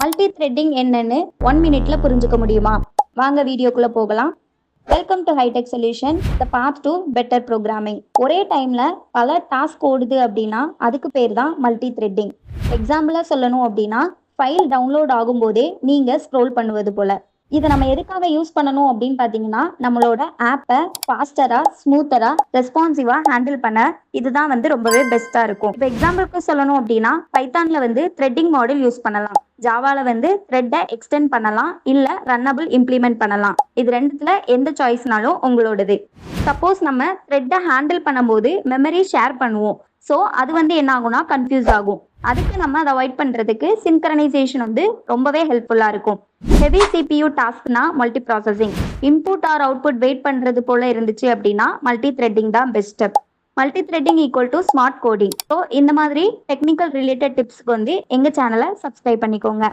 Multi threading என்னன்னு 1 மினிட்ல புரிஞ்சுக்க முடியுமா? வாங்க வீடியோக்குள்ள போகலாம். Welcome to hi-tech solution, the path to better programming. ஒரே டைம்ல பல டாஸ்க் ஓடுது அப்படின்னா அதுக்கு பேர் தான் மல்டி த்ரெட்டிங். எக்ஸாம்பிளா சொல்லணும் அப்படின்னா, ஃபைல் டவுன்லோட் ஆகும்போதே நீங்க ஸ்க்ரோல் பண்ணுவது போல. இதை நம்ம எதுக்காக யூஸ் பண்ணணும் அப்படின்னு பார்த்தீங்கன்னா, நம்மளோட ஆப்பை ஃபாஸ்டரா, ஸ்மூத்தரா, ரெஸ்பான்சிவா ஹேண்டில் பண்ண இதுதான் ரொம்பவே பெஸ்ட்டாக இருக்கும். இப்போ எக்ஸாம்பிளுக்கு சொல்லணும் அப்படின்னா, பைத்தானில் த்ரெட்டிங் மாடல் யூஸ் பண்ணலாம். ஜாவாவில் த்ரெட்டை எக்ஸ்டெண்ட் பண்ணலாம், இல்லை ரன்னபிள் இம்ப்ளிமெண்ட் பண்ணலாம். இது ரெண்டுத்துல எந்த சாய்ஸ்னாலும் உங்களோடது. சப்போஸ் நம்ம த்ரெட்டை ஹேண்டில் பண்ணும்போது மெமரி ஷேர் பண்ணுவோம். ஸோ அது என்ன ஆகும்னா கன்ஃபியூஸ் ஆகும். அதுக்கு நம்ம அதை அவாய்ட் பண்ணுறதுக்கு சின்க்ரனைசேஷன் ரொம்பவே ஹெல்ப்ஃபுல்லாக இருக்கும். ஹெவி சிபியூ டாஸ்க்னா multi processing, input or output wait பண்ணுறது போல இருந்துச்சு அப்படின்னா மல்டி த்ரெட்டிங் தான் best step. Multi threading equal to smart coding. So இந்த மாதிரி டெக்னிக்கல் ரிலேட்டட் டிப்ஸ்க்கு எங்கள் சேனலை சப்ஸ்கிரைப் பண்ணிக்கோங்க.